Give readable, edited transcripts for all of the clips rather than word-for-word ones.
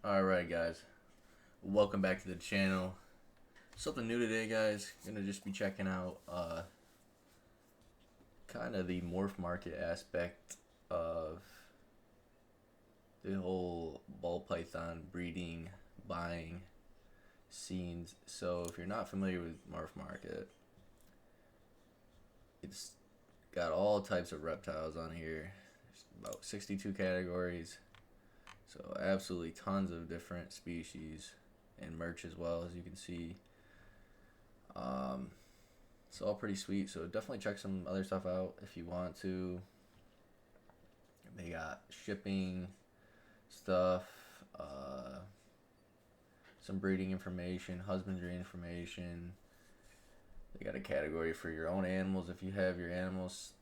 Alright guys, welcome back to the channel. Something new today guys, gonna just be checking out kind of the morph market aspect of the whole ball python breeding, buying scenes. So if you're not familiar with morph market, it's got all types of reptiles on here. There's about 62 categories, so absolutely tons of different species and merch as well, as you can see. It's all pretty sweet, so definitely check some other stuff out if you want to. They got shipping stuff, some breeding information, husbandry information. They got a category for your own animals if you have your animals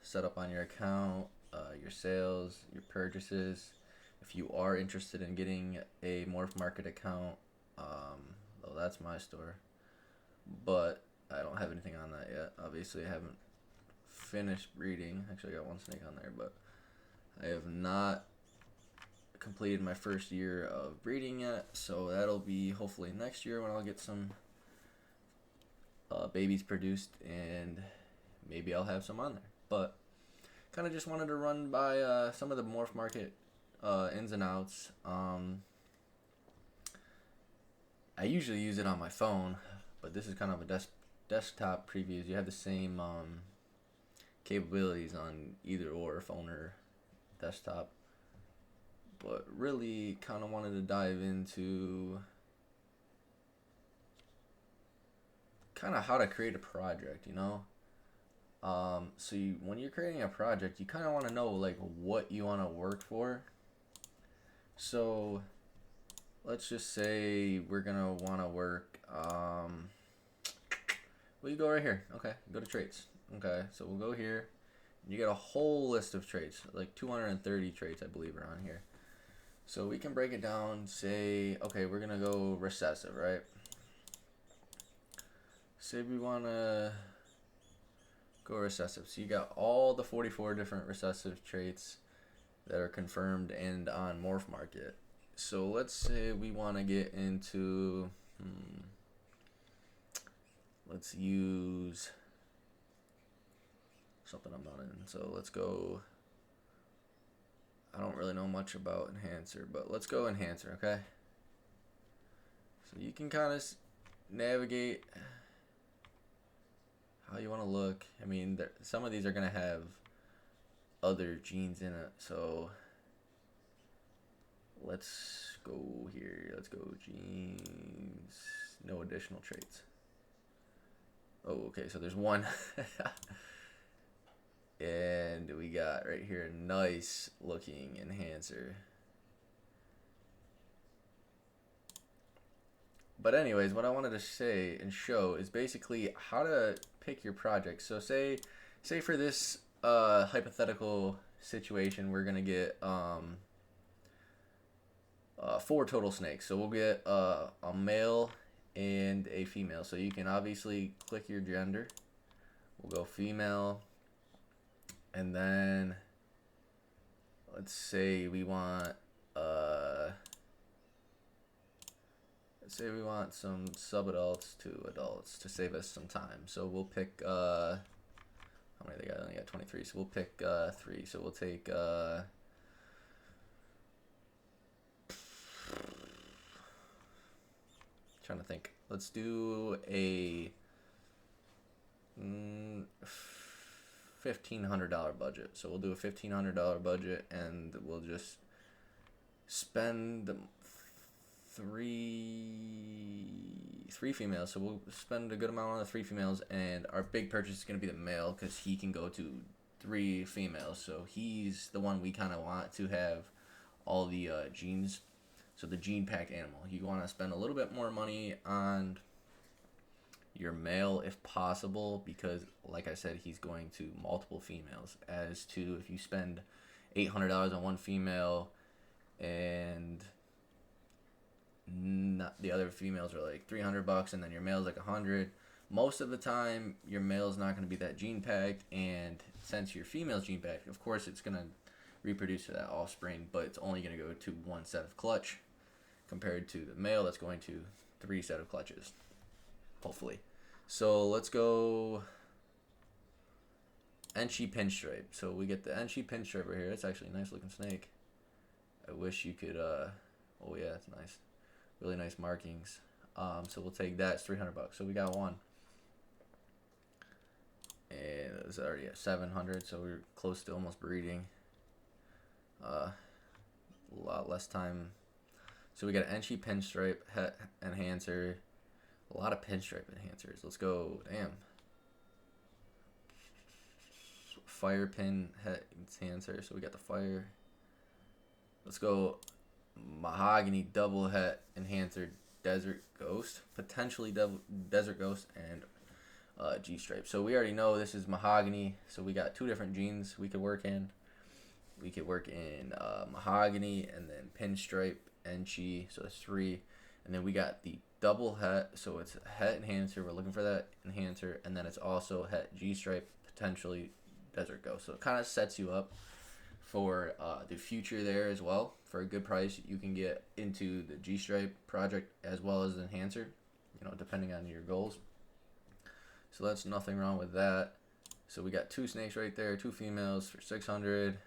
set up on your account, your sales, your purchases. If you are interested in getting a Morph Market account, well, that's my store. But I don't have anything on that yet. Obviously, I haven't finished breeding. Actually, I got one snake on there, but I have not completed my first year of breeding yet. So that'll be hopefully next year when I'll get some babies produced, and maybe I'll have some on there. But kind of just wanted to run by some of the Morph Market ins and outs. I usually use it on my phone, but this is kind of a desktop previews. You have the same capabilities on either or phone or desktop, but really kind of wanted to dive into kind of how to create a project, so when you're creating a project, you kind of want to know like what you want to work for. So let's just say we're gonna want to work well, you go right here. Okay, go to traits. Okay, so we'll go here. You get a whole list of traits, like 230 traits I believe are on here. So we can break it down, say, okay, we're gonna go recessive, right? Say we wanna go recessive. So you got all the 44 different recessive traits that are confirmed and on Morph Market. So let's say we wanna get into, let's use something I'm not in. So let's go, I don't really know much about enhancer, but let's go enhancer, okay? So you can kind of navigate how you want to look. I mean, some of these are going to have other genes in it, so let's go here. Let's go genes, no additional traits. Oh, okay, so there's one. And we got right here a nice looking enhancer. But anyways, what I wanted to say and show is basically how to pick your project. So say for this hypothetical situation, we're gonna get 4 total snakes. So we'll get a male and a female. So you can obviously click your gender. We'll go female, and then let's say we want some sub-adults to adults to save us some time. So we'll pick, how many they got? I only got 23, so we'll pick 3. So we'll take, trying to think. Let's do a $1,500 budget. So we'll do a $1,500 budget, and we'll just spend three females. So we'll spend a good amount on the 3 females, and our big purchase is going to be the male because he can go to 3 females. So he's the one we kind of want to have all the genes. So the gene packed animal. You want to spend a little bit more money on your male if possible, because like I said, he's going to multiple females. As to if you spend $800 on one female and the other females are like $300, and then your male's like $100. Most of the time, your male's not going to be that gene packed, and since your female's gene packed, of course it's going to reproduce to that offspring, but it's only going to go to one set of clutch. compared to the male that's going to 3 set of clutches, hopefully. So let's go Enchi pinstripe. So we get the Enchi pinstripe right here. It's actually a nice looking snake. I wish you could, oh yeah, it's nice. Really nice markings. So we'll take that. It's $300. So we got one. And it's already at 700, so we're close to almost breeding. A lot less time. So we got an Enchi pinstripe het enhancer. A lot of pinstripe enhancers. Let's go. Damn. Fire pin het enhancer. So we got the fire. Let's go mahogany double het enhancer desert ghost. Potentially desert ghost and G-stripe. So we already know this is mahogany. So we got 2 different genes we could work in. We could work in mahogany and then pinstripe, Enchi. So that's 3. And then we got the double het. So it's het enhancer. We're looking for that enhancer. And then it's also het G-stripe, potentially desert ghost. So it kind of sets you up for the future there as well. For a good price, you can get into the G-stripe project as well as the enhancer, you know, depending on your goals. So that's nothing wrong with that. So we got 2 snakes right there, 2 females for 600.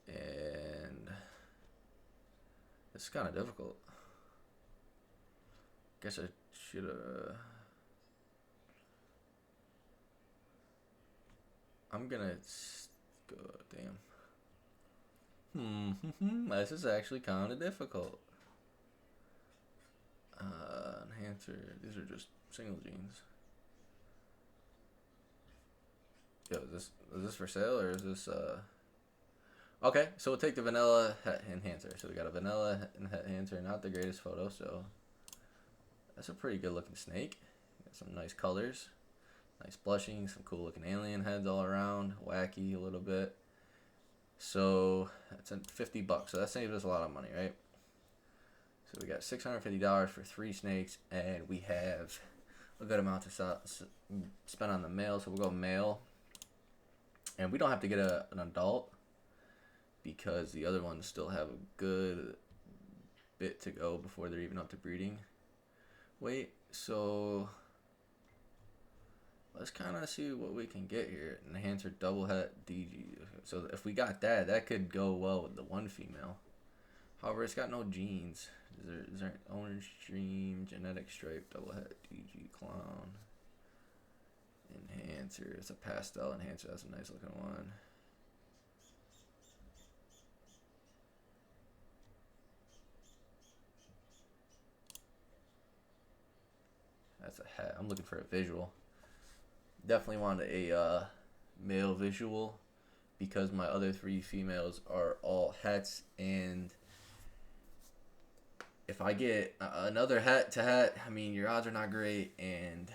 And it's kind of difficult. Guess I should have. I'm gonna go. Damn. This is actually kind of difficult. Enhancer. These are just single genes. Yo, is this for sale or is this Okay, so we'll take the vanilla het enhancer. So we got a vanilla het enhancer, not the greatest photo, so that's a pretty good looking snake. Got some nice colors, nice blushing, some cool looking alien heads all around, wacky a little bit. So that's $50. So that saves us a lot of money, right? So we got $650 for 3 snakes, and we have a good amount to spend on the male. So we'll go male, and we don't have to get an adult because the other ones still have a good bit to go before they're even up to breeding weight. So let's kind of see what we can get here. Enhancer double het DG. So if we got that, that could go well with the 1 female. However, it's got no genes. Is there an orange stream, genetic stripe, double het DG clown. Enhancer. It's a pastel enhancer. That's a nice looking one. That's a hat. I'm looking for a visual. Definitely wanted a male visual because my other 3 females are all hets, and if I get another het to het, I mean, your odds are not great, and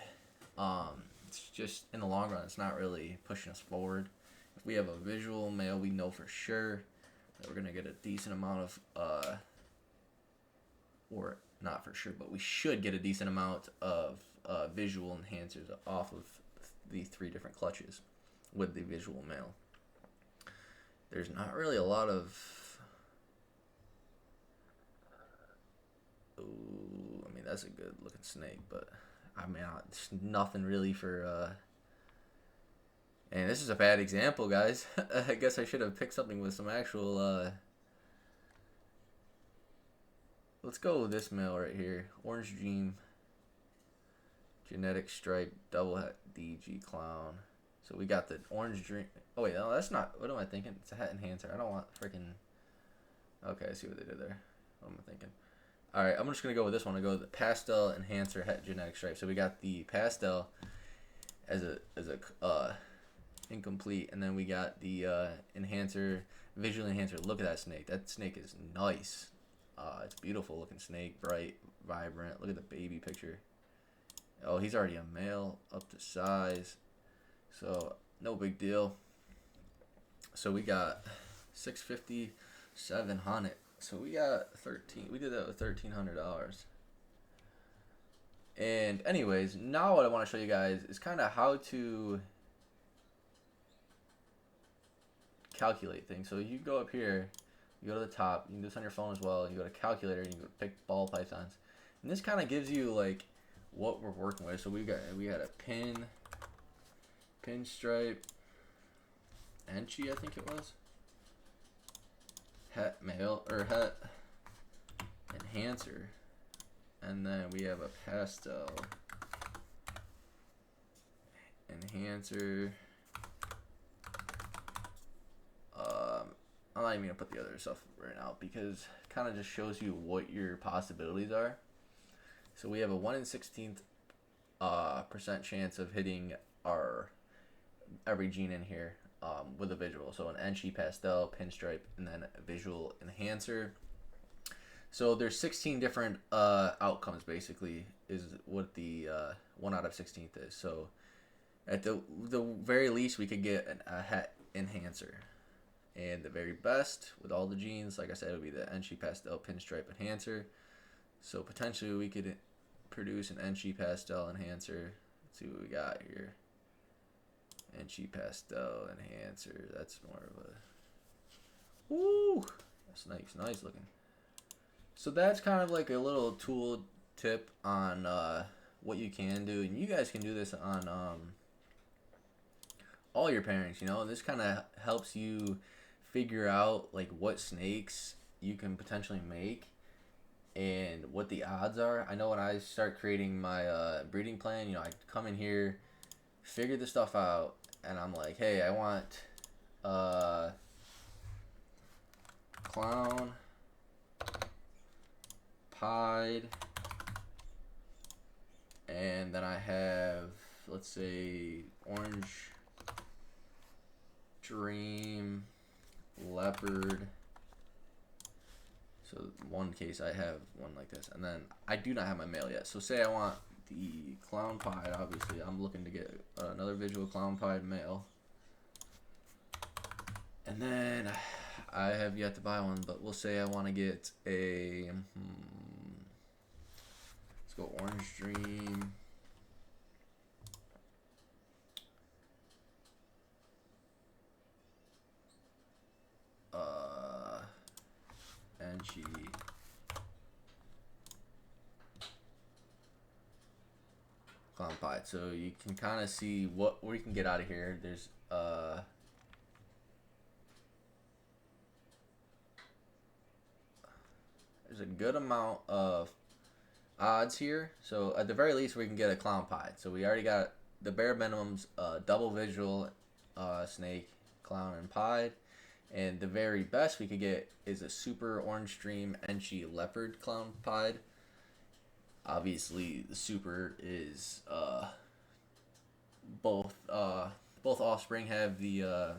it's just, in the long run, it's not really pushing us forward. If we have a visual male, we know for sure that we're going to get a decent amount of, or not for sure, but we should get a decent amount of visual enhancers off of the 3 different clutches with the visual male. There's not really a lot of... Ooh, I mean, that's a good looking snake, but I mean, it's nothing really for... And this is a bad example, guys. I guess I should have picked something with some actual... Let's go with this male right here. Orange Dream. Genetic stripe. Double het DG clown. So we got the orange dream. Oh wait, no, that's not. What am I thinking? It's a het enhancer. I don't want freaking... Okay, I see what they did there. What am I thinking? Alright, I'm just going to go with this one. I go with the pastel enhancer het genetic stripe. So we got the pastel as a incomplete. And then we got the enhancer, visual enhancer. Look at that snake. That snake is nice. It's beautiful looking snake, bright, vibrant. Look at the baby picture. Oh, he's already a male, up to size. So, no big deal. So we got 650, 700. So we got 13. We did that with $1,300. And anyways, now what I want to show you guys is kind of how to calculate things. So you go up here, You go to the top. You can do this on your phone as well. You go to calculator and you go pick ball pythons. And this kind of gives you like what we're working with. So we had a pinstripe, Enchi, I think it was. Het male or het enhancer. And then we have a pastel enhancer. I'm not even gonna put the other stuff right now because it kind of just shows you what your possibilities are. So we have a 1 in 16th percent chance of hitting our every gene in here with a visual. So an Enchi, pastel, pinstripe, and then a visual enhancer. So there's 16 different outcomes basically is what the 1 out of 16th is. So at the very least we could get a het enhancer. And the very best with all the genes, like I said, would be the Enchi, pastel, pinstripe enhancer. So potentially we could produce an Enchi, pastel enhancer. Let's see what we got here. Enchi, pastel enhancer. That's more of a... Woo! That's nice looking. So that's kind of like a little tool tip on what you can do. And you guys can do this on all your pairings, you know. This kind of helps you figure out like what snakes you can potentially make and what the odds are. I know when I start creating my breeding plan, you know, I come in here, figure this stuff out, and I'm like, hey, I want clown, pied, and then I have, let's say, orange dream, leopard. So one case I have one like this, and then I do not have my male yet. So say I want the clown pied. Obviously I'm looking to get another visual clown pied male, and then I have yet to buy one, but we'll say I want to get a let's go orange dream, Enchi, clown pied. So you can kind of see what we can get out of here. There's a good amount of odds here. So at the very least we can get a clown pied. So we already got the bare minimums, double visual snake, clown, and pied. And the very best we could get is a super orange dream Enchi leopard clown pied. Obviously the super is both offspring have the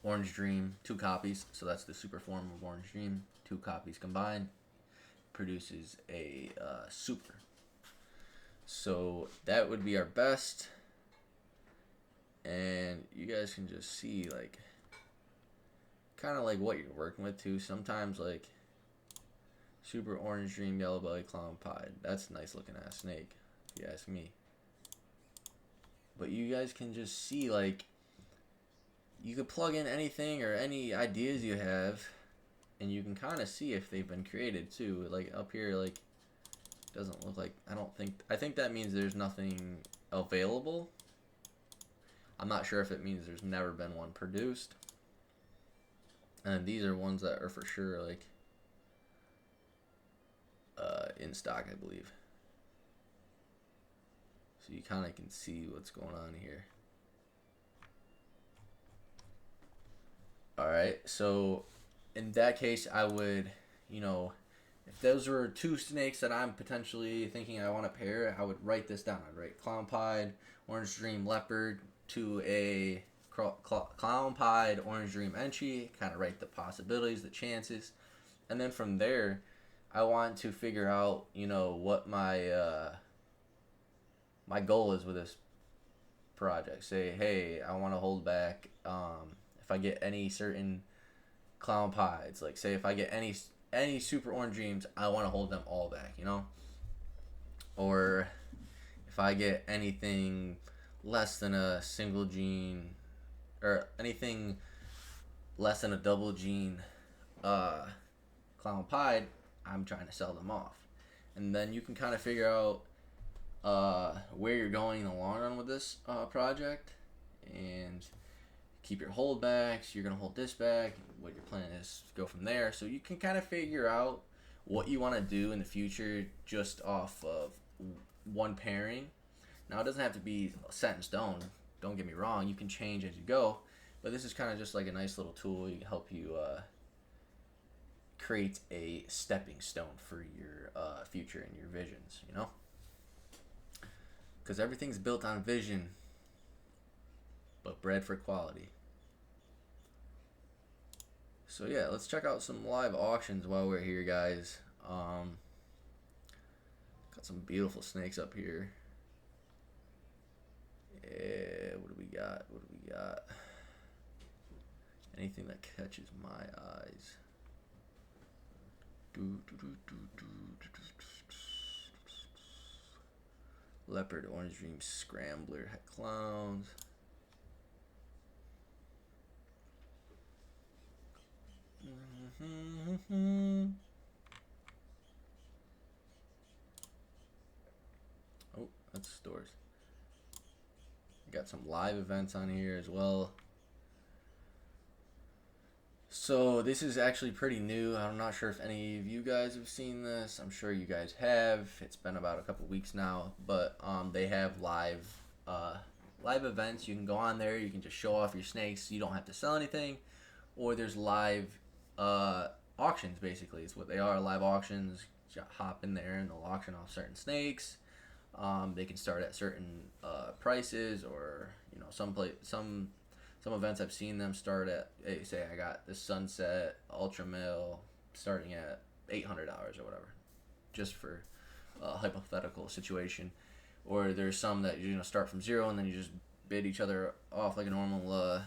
orange dream, 2 copies, so that's the super form of orange dream. 2 copies combined produces a super. So that would be our best. And you guys can just see like kind of like what you're working with too. Sometimes like super orange dream, yellow belly, clown pied. That's a nice looking ass snake, if you ask me. But you guys can just see like you could plug in anything or any ideas you have, and you can kind of see if they've been created too. Like up here, like doesn't look like, I think that means there's nothing available. I'm not sure if it means there's never been one produced. And these are ones that are for sure like in stock, I believe. So you kind of can see what's going on here. Alright, so in that case I would, you know, if those were 2 snakes that I'm potentially thinking I want to pair, I would write this down. I'd write clown pied, orange dream leopard to a clown pied, orange dream Enchi, kind of write the possibilities, the chances. And then from there, I want to figure out, you know, what my my goal is with this project. Say, hey, I want to hold back if I get any certain clown pies. Like, say if I get any super orange dreams, I want to hold them all back, you know? Or if I get anything less than a single gene, or anything less than a double gene clown pied, I'm trying to sell them off. And then you can kind of figure out where you're going in the long run with this project, and keep your holdbacks. You're going to hold this back. What your plan is to go from there. So you can kind of figure out what you want to do in the future just off of one pairing. Now, it doesn't have to be set in stone. Don't get me wrong. You can change as you go. But this is kind of just like a nice little tool to help you create a stepping stone for your future and your visions, you know? Because everything's built on vision, but bred for quality. So yeah, let's check out some live auctions while we're here, guys. Got some beautiful snakes up here. Yeah, what do we got? What do we got? Anything that catches my eyes. Leopard, Orange Dream, Scrambler, Het Clowns. Oh, that's stores. Got some live events on here as well. So this is actually pretty new. I'm not sure if any of you guys have seen this. I'm sure you guys have. It's been about a couple weeks now, but they have live events. You can go on there. You can just show off your snakes. You don't have to sell anything. Or there's live auctions. Basically, is what they are. Live auctions. You hop in there and they'll auction off certain snakes. They can start at certain prices, or you know, some events I've seen them start at, hey, say I got this Sunset Ultra Male starting at $800 or whatever, just for a hypothetical situation. Or there's some that start from zero and then you just bid each other off like a normal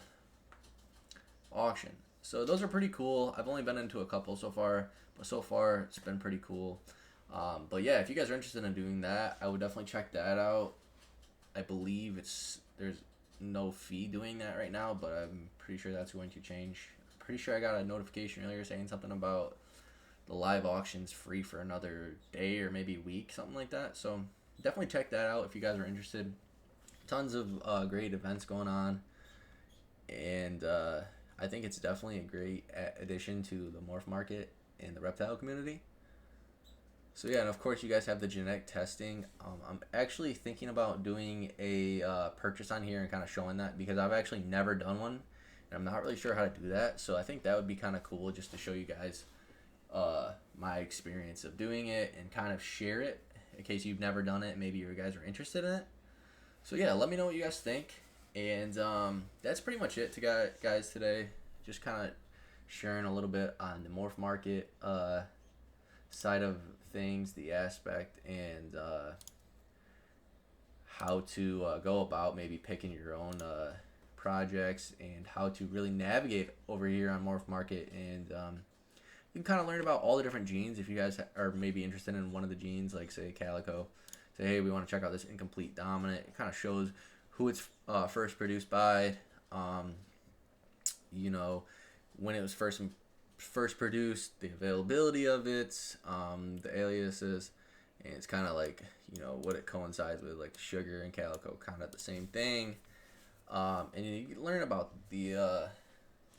auction. So those are pretty cool. I've only been into a couple so far, but so far it's been pretty cool. But yeah, if you guys are interested in doing that, I would definitely check that out. I believe there's no fee doing that right now, but I'm pretty sure that's going to change. I'm pretty sure I got a notification earlier saying something about the live auctions free for another day or maybe week, something like that. So definitely check that out if you guys are interested. Tons of great events going on, and I think it's definitely a great addition to the MorphMarket and the reptile community. So yeah, and of course you guys have the genetic testing. I'm actually thinking about doing a purchase on here and kind of showing that, because I've actually never done one, and I'm not really sure how to do that. So I think that would be kind of cool just to show you guys my experience of doing it and kind of share it in case you've never done it. Maybe you guys are interested in it. So yeah, let me know what you guys think. And that's pretty much it guys today. Just kind of sharing a little bit on the MorphMarket side of things, the aspect, and how to go about maybe picking your own projects, and how to really navigate over here on MorphMarket. And you can kind of learn about all the different genes if you guys are maybe interested in one of the genes, like say Calico. Say, hey, we want to check out this incomplete dominant. It kind of shows who it's first produced by, when it was first produced, the availability of it, the aliases, and it's kind of like, what it coincides with, like Sugar and Calico, kind of the same thing. And you learn about the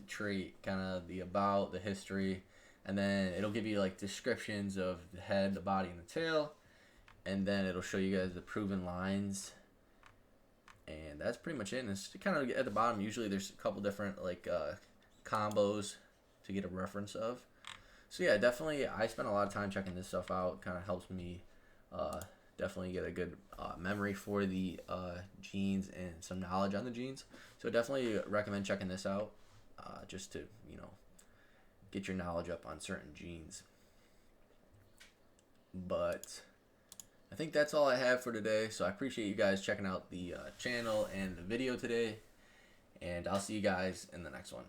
trait, kind of the history, and then it'll give you like descriptions of the head, the body, and the tail, and then it'll show you guys the proven lines. And that's pretty much it. And it's kind of at the bottom, usually there's a couple different like combos to get a reference of. So yeah, definitely I spent a lot of time checking this stuff out. Kind of helps me definitely get a good memory for the genes and some knowledge on the genes. So definitely recommend checking this out just to get your knowledge up on certain genes. But I think that's all I have for today. So I appreciate you guys checking out the channel and the video today, and I'll see you guys in the next one.